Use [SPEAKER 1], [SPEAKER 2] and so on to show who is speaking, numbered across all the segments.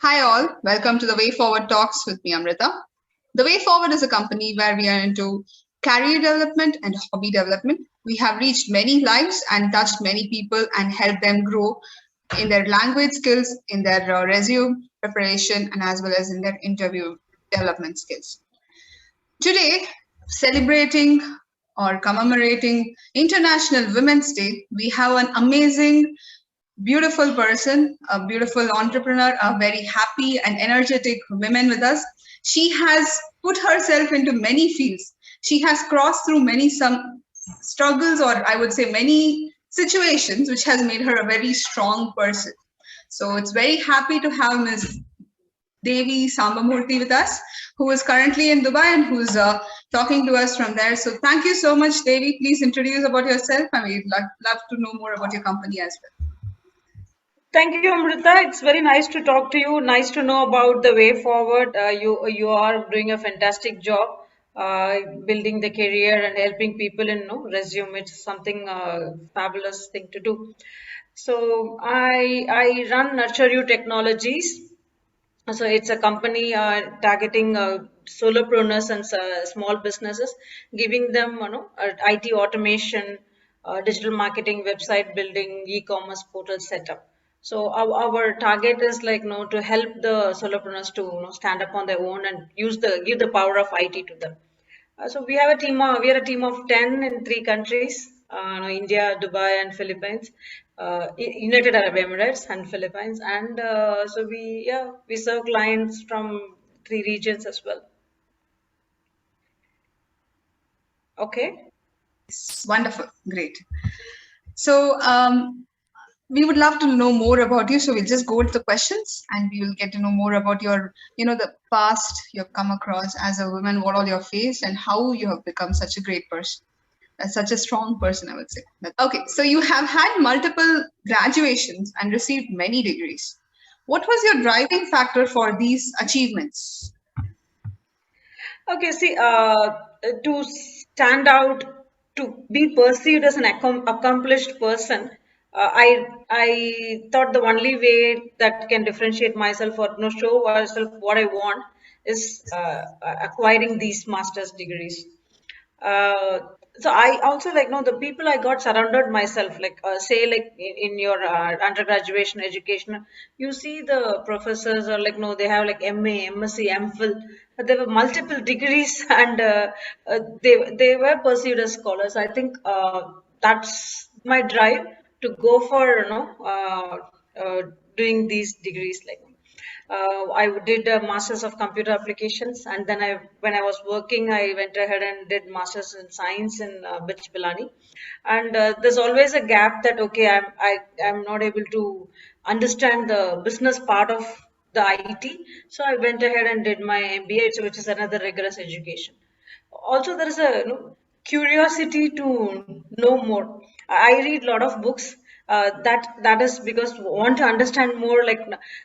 [SPEAKER 1] Hi, all. Welcome to the Way Forward Talks with me, Amrita. The Way Forward is a company where we are into career development and hobby development. We have reached many lives and touched many people and helped them grow in their language skills, in their resume preparation, and as well as in their interview development skills. Today, celebrating or commemorating International Women's Day, we have an amazing beautiful person, a beautiful entrepreneur, a very happy and energetic woman with us. She has put herself into many fields. She has crossed through many some struggles, or I would say many situations, which has made her a very strong person. So it's very happy to have Ms. Devi Sambamoorthy with us, who is currently in Dubai and who's talking to us from there. So thank you so much, Devi. Please introduce about yourself, and we'd love to know more about your company as well.
[SPEAKER 2] Thank you, Amrita. It's very nice to talk to you. Nice to know about the way forward. You are doing a fantastic job, building the career and helping people in resume. It's something fabulous thing to do. So I run Nurture You Technologies. So it's a company targeting solopreneurs and small businesses, giving them IT automation, digital marketing, website building, e-commerce portal setup. So our target is like to help the solopreneurs to stand up on their own and give the power of IT to them. So we are a team of 10 in three countries, India, Dubai, and Philippines, United Arab Emirates and Philippines, and so we serve clients from three regions as well. Okay.
[SPEAKER 1] Wonderful, great. So we would love to know more about you. So we'll just go to the questions, and we will get to know more about your, the past you've come across as a woman, what all you have faced, and how you have become such a great person, such a strong person, I would say. Okay, so you have had multiple graduations and received many degrees. What was your driving factor for these achievements?
[SPEAKER 2] Okay, see, to stand out, to be perceived as an accomplished person, I thought the only way that can differentiate myself or show myself what I want is acquiring these master's degrees. uh, so I also the people I got surrounded myself, like say like in your undergraduate education, you see the professors are like no, they have like MA, MSc, MPhil, there were multiple degrees and they were perceived as scholars. I think that's my drive to go for doing these degrees I did a master's of computer applications, and then when I was working, I went ahead and did master's in science in Bich Pilani. And there's always a gap that okay, I'm not able to understand the business part of the IT, so I went ahead and did my MBA, which is another rigorous education. Also, there is a curiosity to know more. I read a lot of books. That is because I want to understand more. Like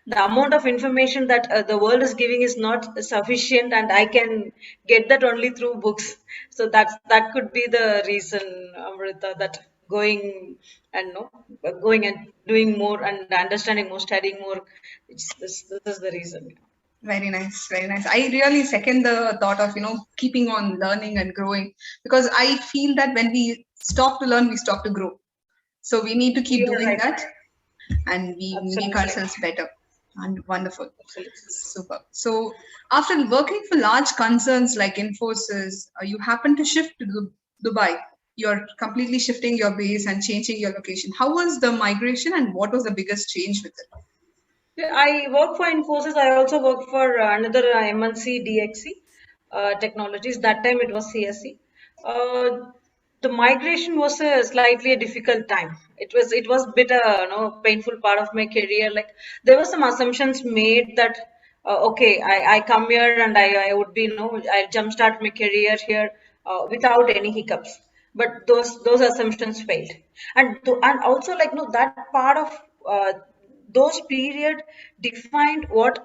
[SPEAKER 2] the amount of information that the world is giving is not sufficient, and I can get that only through books. So that could be the reason, Amrita, that going and doing more and understanding more, studying more. This is the reason.
[SPEAKER 1] Very nice, very nice. I really second the thought of, keeping on learning and growing, because I feel that when we stop to learn, we stop to grow. So we need to keep
[SPEAKER 2] You're
[SPEAKER 1] doing
[SPEAKER 2] right.
[SPEAKER 1] that, and we make
[SPEAKER 2] Absolutely.
[SPEAKER 1] ourselves better. And wonderful.
[SPEAKER 2] Absolutely.
[SPEAKER 1] Super. So after working for large concerns like Infosys, you happen to shift to Dubai. You're completely shifting your base and changing your location. How was the migration, and what was the biggest change with it?
[SPEAKER 2] Yeah, I work for Infosys. I also work for another MNC DXC Technologies. That time it was CSC. Uh, the migration was a slightly a difficult time. It was a bit painful part of my career. Like there were some assumptions made that okay, I come here and I would be I'll jumpstart my career here without any hiccups. But those assumptions failed, and also that part of those period defined what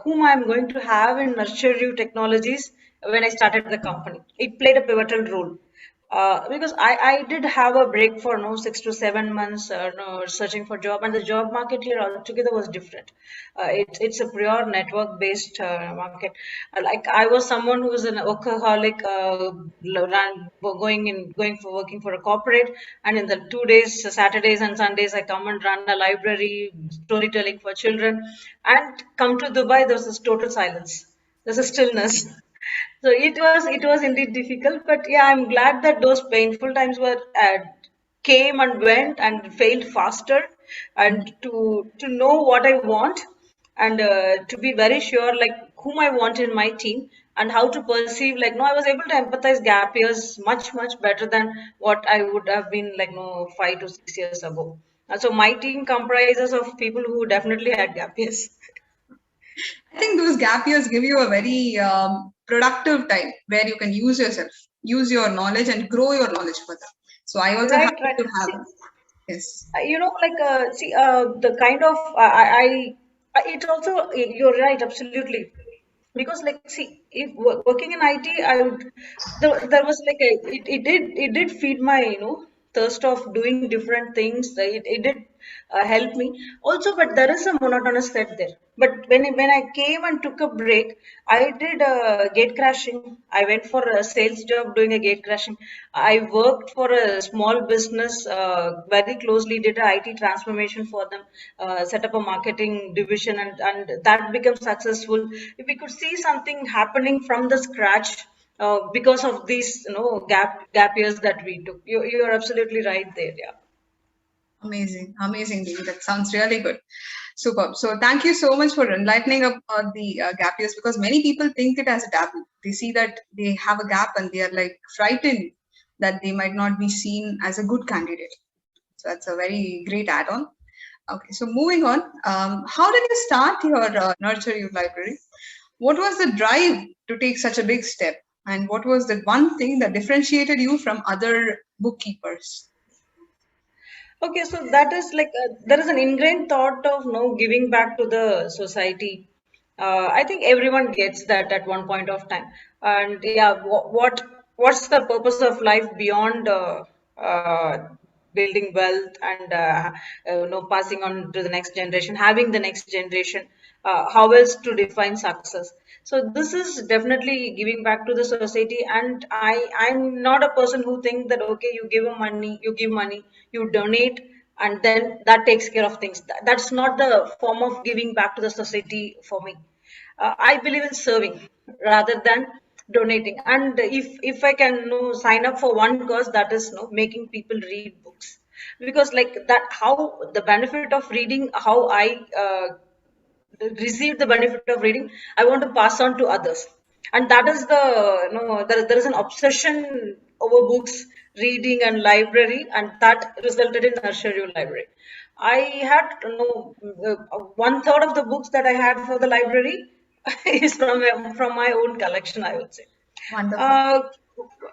[SPEAKER 2] whom I'm going to have in Nurture You Technologies when I started the company. It played a pivotal role. Because I did have a break for 6 to 7 months searching for job, and the job market here altogether was different. It's a pure network based market. Like I was someone who was an workaholic, going for working for a corporate, and in the 2 days, Saturdays and Sundays, I come and run a library, storytelling for children, and come to Dubai. There was this total silence. There's a stillness. So it was indeed difficult, but yeah, I'm glad that those painful times were came and went and failed faster, and to know what I want, and to be very sure like whom I want in my team, and how to perceive, like, no, I was able to empathize gap years much better than what I would have been, like, no, 5 to 6 years ago. So my team comprises of people who definitely had gap years.
[SPEAKER 1] I think those gap years give you a very productive time where you can use yourself, use your knowledge, and grow your knowledge further. So I also
[SPEAKER 2] Right,
[SPEAKER 1] happen
[SPEAKER 2] right.
[SPEAKER 1] to have,
[SPEAKER 2] See,
[SPEAKER 1] yes,
[SPEAKER 2] like, see, the kind of it also, you're right, absolutely. Because, like, see, if working in IT, I would, there was like it did feed my, thirst of doing different things. It did help me also, but there is a monotonous set there. But when I came and took a break, I did gate crashing. I went for a sales job doing a gate crashing. I worked for a small business very closely, did a IT transformation for them, set up a marketing division, and that became successful. If we could see something happening from the scratch, because of these, gap years that we took. You're absolutely right there. Yeah.
[SPEAKER 1] amazing, amazing, Devi. That sounds really good. Superb. So thank you so much for enlightening up the gap years, because many people think it as a taboo. They see that they have a gap and they are like frightened that they might not be seen as a good candidate. So that's a very great add-on. Okay, so moving on, how did you start your Nurture You library? What was the drive to take such a big step? And what was the one thing that differentiated you from other bookkeepers?
[SPEAKER 2] Okay, so that is like, there is an ingrained thought of no giving back to the society. I think everyone gets that at one point of time. And yeah, what's the purpose of life beyond building wealth and passing on to the next generation, having the next generation? How else to define success? So this is definitely giving back to the society, and I'm not a person who think that okay, you give money, you donate, and then that takes care of things. That's not the form of giving back to the society for me. I believe in serving rather than donating. And if I can, sign up for one cause, that is, making people read books, because like that, how the benefit of reading, how I receive the benefit of reading, I want to pass on to others. And that is the, there is an obsession over books, reading and library, and that resulted in Nurture Your Library. I had, one third of the books that I had for the library is from my own collection, I would say.
[SPEAKER 1] Wonderful.
[SPEAKER 2] uh,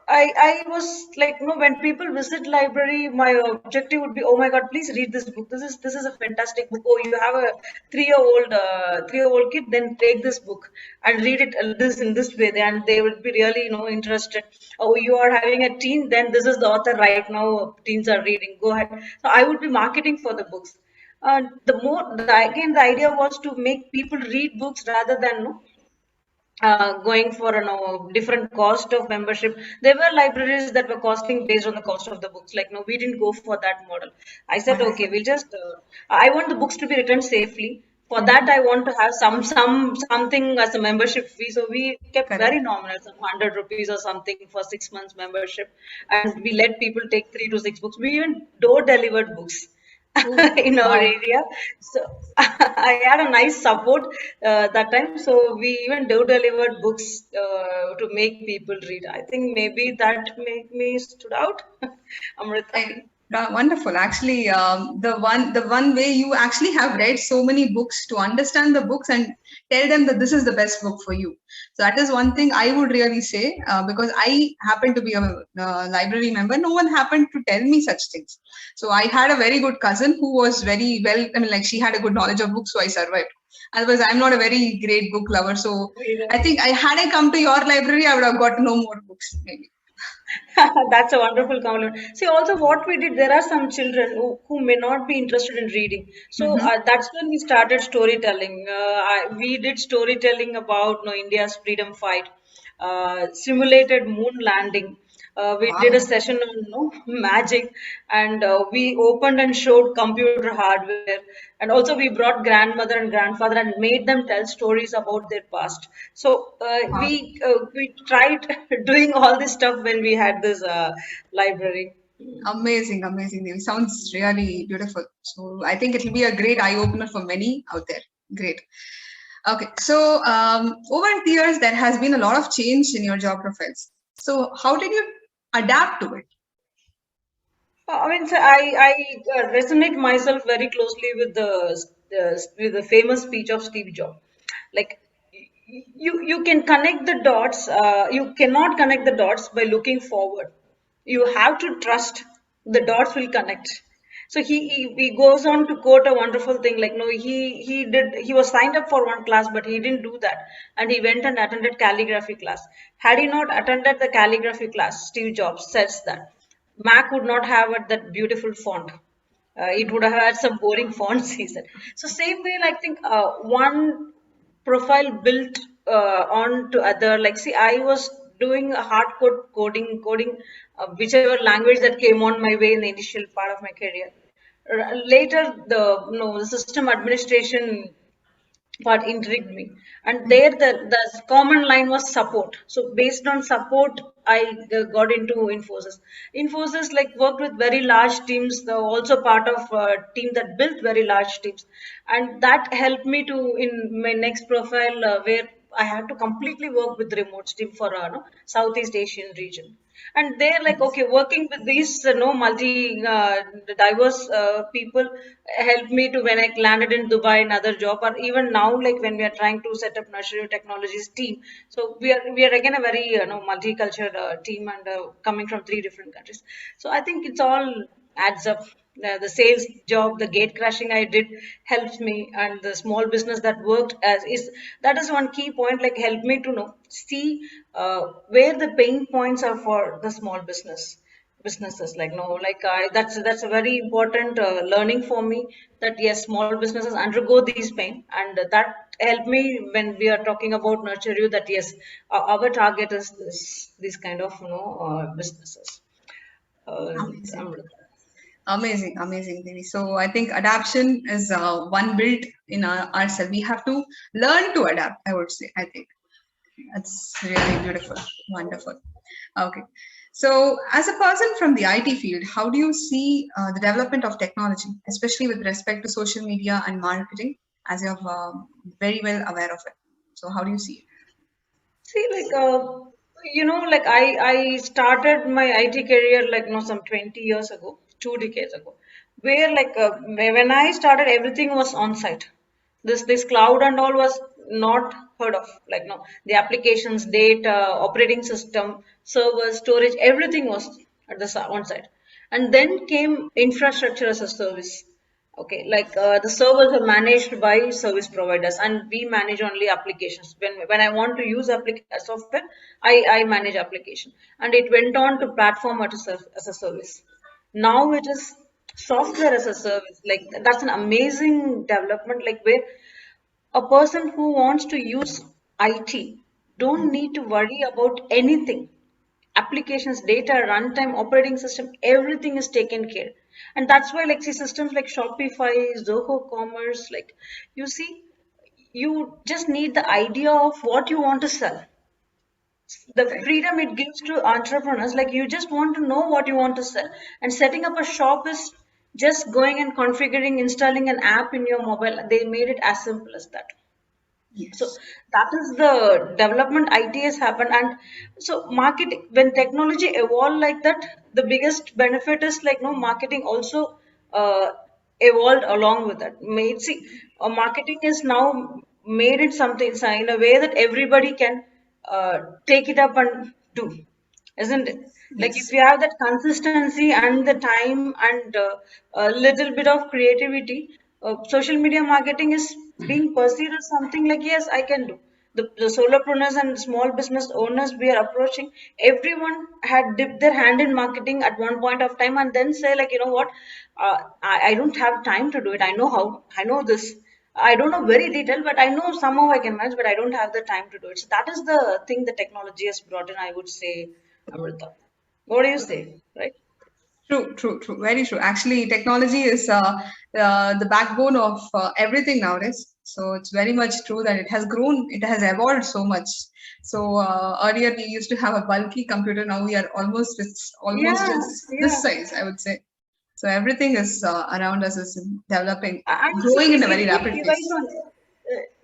[SPEAKER 2] I was like, when people visit library, my objective would be, oh my God, please read this book. This is a fantastic book. Oh, you have a 3-year-old kid, then take this book and read it this in this way. And they would be really, interested. Oh, you are having a teen, then this is the author right now. Teens are reading. Go ahead. So I would be marketing for the books. Again, the idea was to make people read books rather than, going for a different cost of membership. There were libraries that were costing based on the cost of the books. Like, no, we didn't go for that model. I said, okay,
[SPEAKER 1] Wonderful.
[SPEAKER 2] we'll just. I want the books to be returned safely. For that,
[SPEAKER 1] Mhm.
[SPEAKER 2] I want to have something as a membership fee. So we kept very
[SPEAKER 1] Correct.
[SPEAKER 2] nominal, some 100 rupees or something for 6 months membership, and we let people take 3 to 6 books. We even door delivered books
[SPEAKER 1] Oh,
[SPEAKER 2] in our
[SPEAKER 1] wow.
[SPEAKER 2] area. So I had a nice support that time. So we even do delivered books to make people read. I think maybe that made me stood out, Amrita.
[SPEAKER 1] Wonderful. Actually, the one way you actually have read so many books to understand the books and tell them that this is the best book for you. So that is one thing I would really say, because I happen to be a library member. No one happened to tell me such things. So I had a very good cousin who was very well. I mean, like she had a good knowledge of books, so I survived. Otherwise, I'm not a very great book lover. So I think I had I come to your library, I would have got no more books maybe.
[SPEAKER 2] That's a wonderful compliment. See, also what we did, there are some children who may not be interested in reading. So
[SPEAKER 1] Mm-hmm.
[SPEAKER 2] that's when we started storytelling. We did storytelling about India's freedom fight, simulated moon landing. We did a
[SPEAKER 1] Wow.
[SPEAKER 2] session on magic, and we opened and showed computer hardware, and also we brought grandmother and grandfather and made them tell stories about their past. So
[SPEAKER 1] Wow.
[SPEAKER 2] we tried doing all this stuff when we had this library.
[SPEAKER 1] Amazing, amazing, Devi. Sounds really beautiful. So I think it will be a great eye opener for many out there. Great. Okay. So over the years, there has been a lot of change in your job profiles. So how did you adapt to it?
[SPEAKER 2] I mean, so I resonate myself very closely with the famous speech of Steve Jobs. Like you can connect the dots. You cannot connect the dots by looking forward. You have to trust the dots will connect. So he goes on to quote a wonderful thing like no he was signed up for one class but he didn't do that, and he went and attended calligraphy class. Had he not attended the calligraphy class, Steve Jobs says that Mac would not have that beautiful font. It would have had some boring fonts, he said. So same way, like, I think one profile built on to other. Like, see, I was doing a hardcore coding, whichever language that came on my way in the initial part of my career. Later, the system administration part intrigued me, and there the common line was support. So based on support I got into Infosys, like, worked with very large teams, also part of a team that built very large teams, and that helped me to in my next profile, where I had to completely work with remote team for no, Southeast Asian region. And they're like,
[SPEAKER 1] Yes.
[SPEAKER 2] okay, working with these no multi diverse people helped me to when I landed in Dubai, another job, or even now, like when we are trying to set up nursery technologies team. So we are again a very multicultural team, and coming from three different countries. So I think it's all adds up. The sales job, the gate crashing I did helps me, and the small business that worked as is that is one key point. Like, help me to know see where the pain points are for the small businesses. Like, no, like that's a very important learning for me. That yes, small businesses undergo these pain, and that helped me when we are talking about nurture you. That yes, our target is this kind of businesses. Uh,
[SPEAKER 1] Amazing.
[SPEAKER 2] I'm
[SPEAKER 1] Amazing, amazing, Devi. So I think adaptation is one built in ourselves. We have to learn to adapt, I would say. I think that's really beautiful. Wonderful. Okay. So, as a person from the IT field, how do you see the development of technology, especially with respect to social media and marketing, as you're very well aware of it? So, how do you see it?
[SPEAKER 2] See, like, like I started my IT career like some 20 years ago, 2 decades ago, where like when I started, everything was on site. This cloud and all was not heard of. Like, no, the applications, data, operating system, servers, storage, everything was at the on site. And then came infrastructure as a service. Okay, like the servers are managed by service providers, and we manage only applications. When I want to use software, I manage application, and it went on to platform as a service. Now it is software as a service. Like, that's an amazing development. Like, where a person who wants to use IT don't
[SPEAKER 1] Mhm.
[SPEAKER 2] need to worry about anything. Applications, data, runtime, operating system, everything is taken care. And that's why, like, see, systems like Shopify, Zoho Commerce, like, you see, you just need the idea of what you want to sell. The
[SPEAKER 1] Correct.
[SPEAKER 2] freedom it gives to entrepreneurs, like, you just want to know what you want to sell, and setting up a shop is just going and configuring, installing an app in your mobile. They made it as simple as that. So
[SPEAKER 1] Yes.
[SPEAKER 2] that is the development IT has happened. And so marketing, when technology evolved like that, the biggest benefit is, like, no, marketing also evolved along with that. Made see, marketing is now made it something in a way that everybody can take it up and do, isn't it? Like, if
[SPEAKER 1] Yes.
[SPEAKER 2] you have that consistency and the time and a little bit of creativity, social media marketing is being perceived as something like, yes, I can do. the solopreneurs and small business owners we are approaching, everyone had dipped their hand in marketing at one point of time and then say like, you know what, I don't have time to do it. I know how, I know this. I don't know very detailed, but I know somehow I can manage, but I don't have the time to do it. So that is the thing the technology has brought in, I would say, Amrita. What do you say? Right?
[SPEAKER 1] True, true, true. Very true. Actually, technology is the backbone of everything nowadays. So it's very much true that it has grown, it has evolved so much. So earlier we used to have a bulky computer. Now we are almost it's almost
[SPEAKER 2] Yeah,
[SPEAKER 1] just
[SPEAKER 2] yeah.
[SPEAKER 1] this size, I would say. So everything is around us is developing,
[SPEAKER 2] And see,
[SPEAKER 1] growing in a
[SPEAKER 2] it
[SPEAKER 1] very
[SPEAKER 2] put
[SPEAKER 1] rapid
[SPEAKER 2] device
[SPEAKER 1] pace.
[SPEAKER 2] on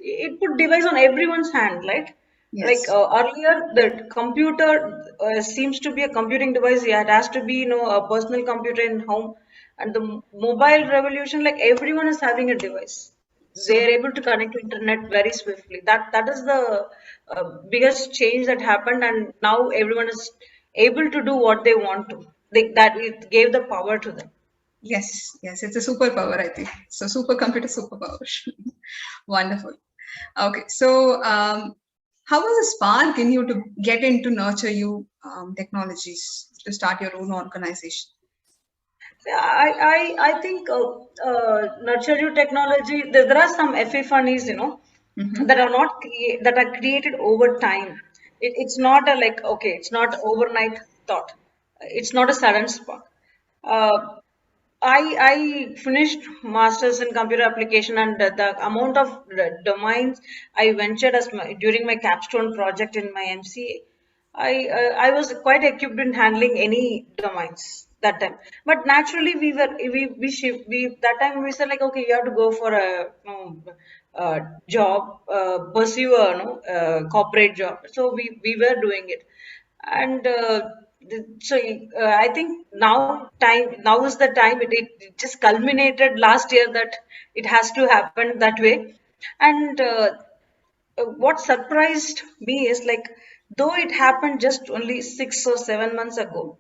[SPEAKER 2] it put device on everyone's hand, right? Like
[SPEAKER 1] Yes.
[SPEAKER 2] earlier, the computer seems to be a computing device. Yeah, it has to be, you know, a personal computer in home. And the mobile revolution, like everyone is having a device. They
[SPEAKER 1] So
[SPEAKER 2] are able to connect to internet very swiftly. That is the biggest change that happened, and now everyone is able to do what they want to. That it gave the power to them.
[SPEAKER 1] yes, yes, it's a superpower, I think. So supercomputer superpower. Wonderful. Okay, so how was a spark in you to get into nurture you technologies to start your own organization?
[SPEAKER 2] Yeah, I think nurture you technology. There are some epiphanies, you know,
[SPEAKER 1] Mm-hmm.
[SPEAKER 2] that are not that are created over time. It's not a like okay, it's not overnight thought. It's not a sudden spark. Uh, I finished masters in computer application, and the amount of domains I ventured as during my capstone project in my MCA, I was quite equipped in handling any domains that time. But naturally, we that time we said like, okay, you have to go for a, you know, job, pursue a, you know, corporate job. So we were doing it, and so I think now is the time. It just culminated last year that it has to happen that way. And what surprised me is like, though it happened just only 6 or 7 months ago,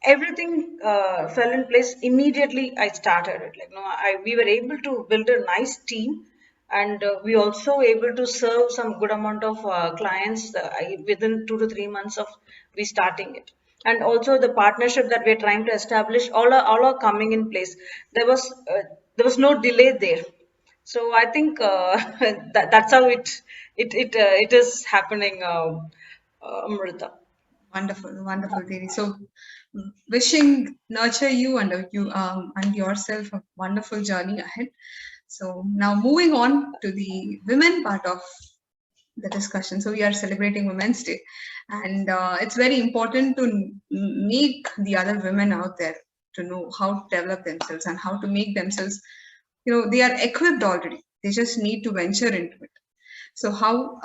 [SPEAKER 2] everything fell in place immediately. I started it, like, no, we were able to build a nice team, and we also able to serve some good amount of clients within 2 to 3 months of we starting it. And also the partnership that we're trying to establish, all are coming in place. There was no delay there. So I think that's how it is happening, Amrita.
[SPEAKER 1] Wonderful, wonderful, Devi. So, wishing nurture you and yourself a wonderful journey ahead. So now moving on to the women part of the discussion. So we are celebrating Women's Day, and it's very important to make the other women out there to know how to develop themselves and how to make themselves. They are equipped already. They just need to venture into it. So how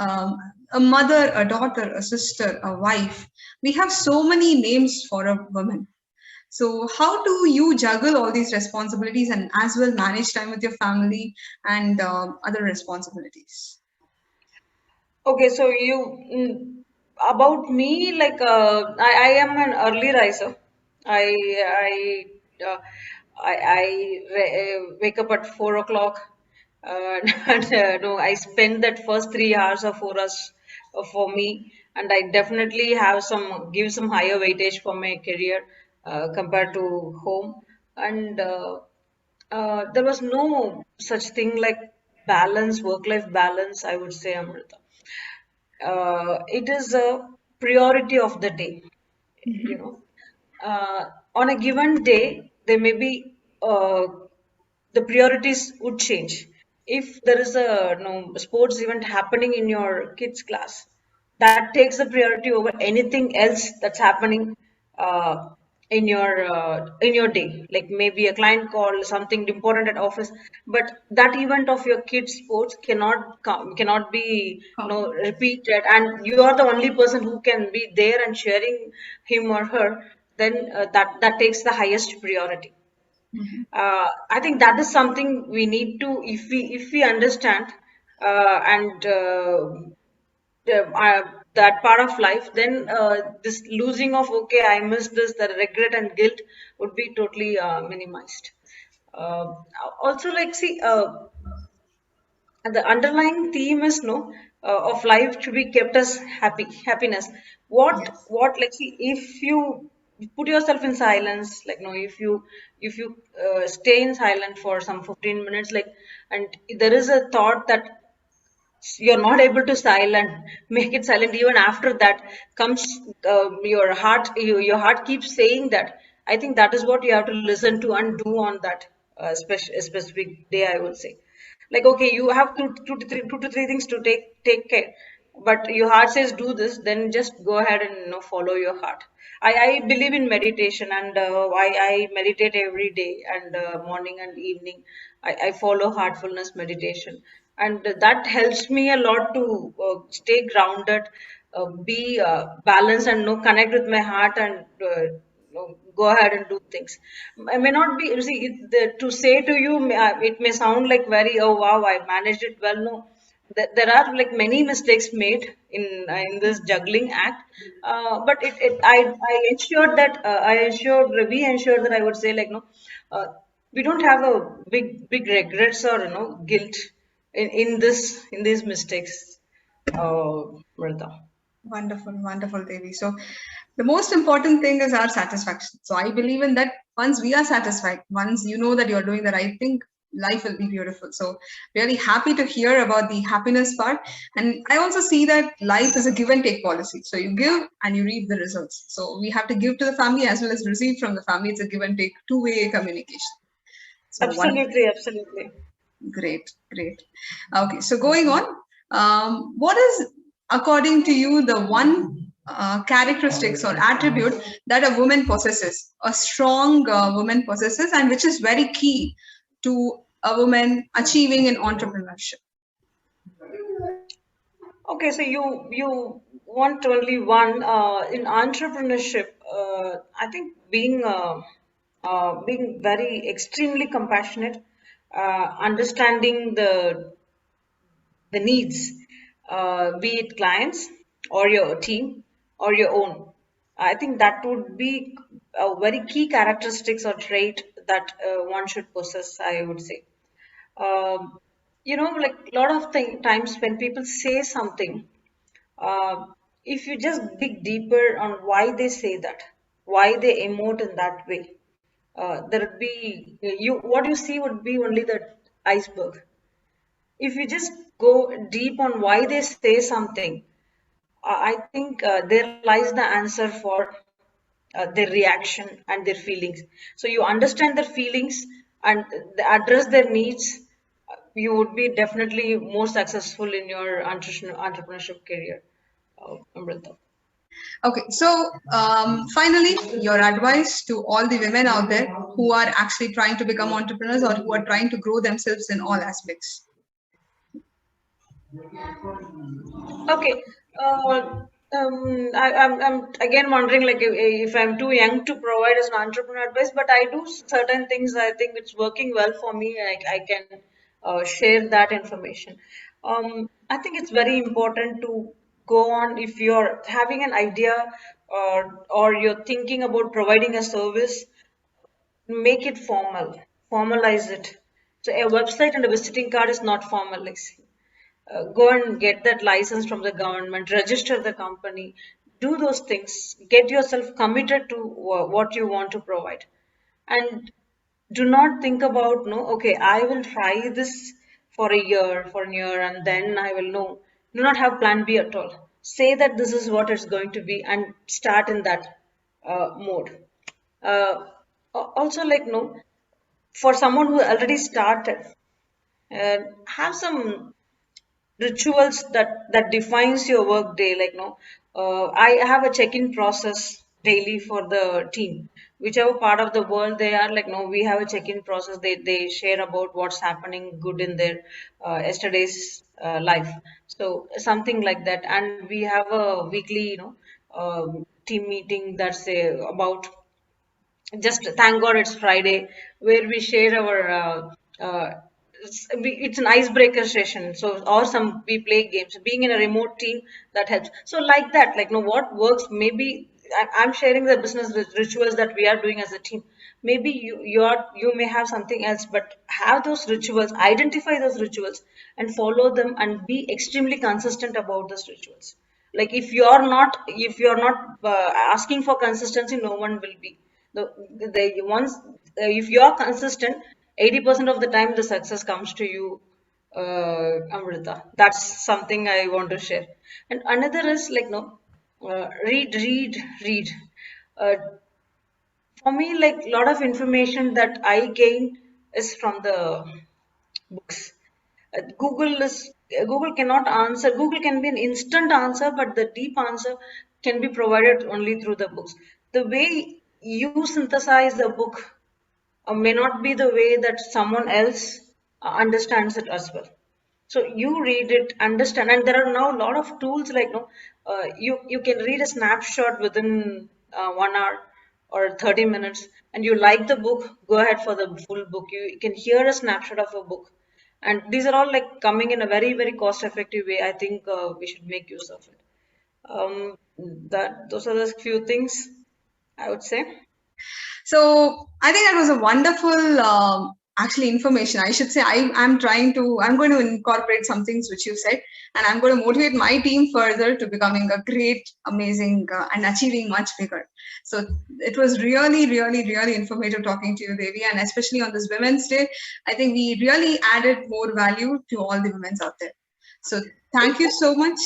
[SPEAKER 1] a mother, a daughter, a sister, a wife. We have so many names for a woman. So how do you juggle all these responsibilities and as well manage time with your family and other responsibilities?
[SPEAKER 2] Okay, so about me, like I am an early riser. I I I wake up at 4 o'clock, and no, I spend that first 3 hours or 4 hours for me, and I definitely give some higher weightage for my career compared to home, and there was no such thing like balance, work-life balance, I would say, Amrita. It is a priority of the day, you know. On a given day there may be uh, the priorities would change. If there is a sports event happening in your kids class, that takes the priority over anything else that's happening uh, in your day, like maybe a client call, something important at office. But that event of your kids sports cannot be repeated, and you are the only person who can be there and sharing him or her. Then that takes the highest priority. I think that is something we need to, if we understand and that part of life, then this losing of okay, I missed this, the regret and guilt would be totally minimized. Uh, Also, like, see, and the underlying theme is no. of life should be kept as happiness.
[SPEAKER 1] Yes.
[SPEAKER 2] What like see, if you put yourself in silence, like no, if you stay in silent for some 15 minutes, like, and there is a thought that you're not able to silent make it silent, even after that comes your heart, your heart keeps saying that. I think that is what you have to listen to and do on that specific day, I would say. Like, okay, you have two to three things to take care, but your heart says do this, then just go ahead and follow your heart. I believe in meditation, and I meditate every day, and morning and evening I follow heartfulness meditation, and that helps me a lot to stay grounded, be balanced, and connect with my heart, and go ahead and do things. I may not be, you see, to say to you, it may sound like very, oh wow, I managed it well. No, there are like many mistakes made in this juggling act, but I ensured that we ensured that, I would say, like, no, uh, we don't have a big regrets or guilt in these mistakes, Mrita.
[SPEAKER 1] Wonderful, wonderful, Devi. So the most important thing is our satisfaction. So I believe in that once we are satisfied, once you know that you're doing the right thing, life will be beautiful. So really happy to hear about the happiness part. And I also see that life is a give and take policy. So you give and you reap the results. So we have to give to the family as well as receive from the family. It's a give and take, two-way communication. So wonderful.
[SPEAKER 2] Absolutely, absolutely.
[SPEAKER 1] Great, great. Okay, so going on, what is, according to you, the one characteristics or attribute that a woman possesses, a strong woman possesses, and which is very key to a woman achieving in entrepreneurship?
[SPEAKER 2] Okay, so you want only one in entrepreneurship. I think being very extremely compassionate, understanding the needs, be it clients or your team or your own. I think that would be a very key characteristics or trait that one should possess, I would say. Um, like a lot of times when people say something, uh, if you just dig deeper on why they say that, why they emote in that way, there would be you what you see would be only the iceberg. If you just go deep on why they say something, I think there lies the answer for their reaction and their feelings. So you understand their feelings and address their needs, you would be definitely more successful in your entrepreneurship career, Amrita.
[SPEAKER 1] Okay, so finally, your advice to all the women out there who are actually trying to become entrepreneurs or who are trying to grow themselves in all aspects.
[SPEAKER 2] Okay. Uh, I'm again wondering, like, if I'm too young to provide as an entrepreneur advice, but I do certain things. I think it's working well for me. I can share that information. I think it's very important to go on if you're having an idea, or you're thinking about providing a service, make it formal, formalize it. So a website and a visiting card is not formal. Like, go and get that license from the government, register the company, do those things, get yourself committed to what you want to provide, and do not think about, no, okay, I will try this for a year, and then I will know. Do not have plan B at all. Say that this is what it's going to be and start in that mode. Uh, Also, like, no, for someone who already started, have some rituals that defines your work day, like, no, I have a check-in process daily for the team, whichever part of the world they are, like, no, we have a check-in process. They share about what's happening good in their yesterday's life, so something like that. And we have a weekly, team meeting that's about, just thank God it's Friday, where we share our it's an icebreaker session. So, or some we play games. Being in a remote team, that helps. So like that, like, what works, maybe I'm sharing the business rituals that we are doing as a team. Maybe you may have something else, but have those rituals, identify those rituals, and follow them, and be extremely consistent about those rituals. Like if you're not asking for consistency, no one will be. The once if you're consistent, 80% of the time the success comes to you, Amrita. That's something I want to share. And another is like no, read. Uh, for me, like a lot of information that I gain is from the books. Google cannot answer. Google can be an instant answer, but the deep answer can be provided only through the books. The way you synthesize the book may not be the way that someone else understands it as well. So you read it, understand, and there are now a lot of tools like no, you can read a snapshot within 1 hour or 30 minutes, and you like the book, go ahead for the full book. You can hear a snapshot of a book, and these are all like coming in a very cost effective way. I think we should make use of it. That those are the few things I would say.
[SPEAKER 1] So I think that was a wonderful, actually information. I should say I'm going to incorporate some things which you said, and I'm going to motivate my team further to becoming a great, amazing, and achieving much bigger. So it was really informative talking to you, Devi, and especially on this Women's Day. I think we really added more value to all the women out there. So thank you so much.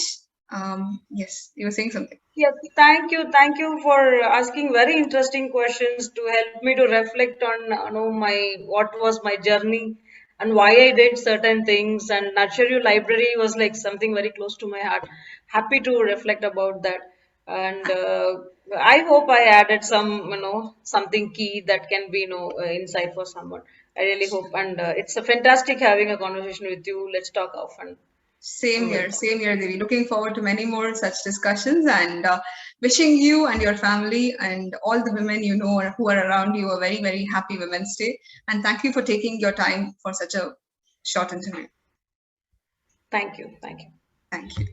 [SPEAKER 1] Yes, you were saying something.
[SPEAKER 2] Yes, thank you for asking very interesting questions to help me to reflect on my what was my journey and why I did certain things. And Nurture You Library was like something very close to my heart. Happy to reflect about that, and I hope I added some something key that can be insight for someone. I really hope, and it's a fantastic having a conversation with you. Let's talk often. Amrita.
[SPEAKER 1] Same here, Devi. Looking forward to many more such discussions and wishing you and your family and all the women you know who are around you a very happy Women's Day. And thank you for taking your time for such a short interview.
[SPEAKER 2] Thank you. Thank you.
[SPEAKER 1] Thank you.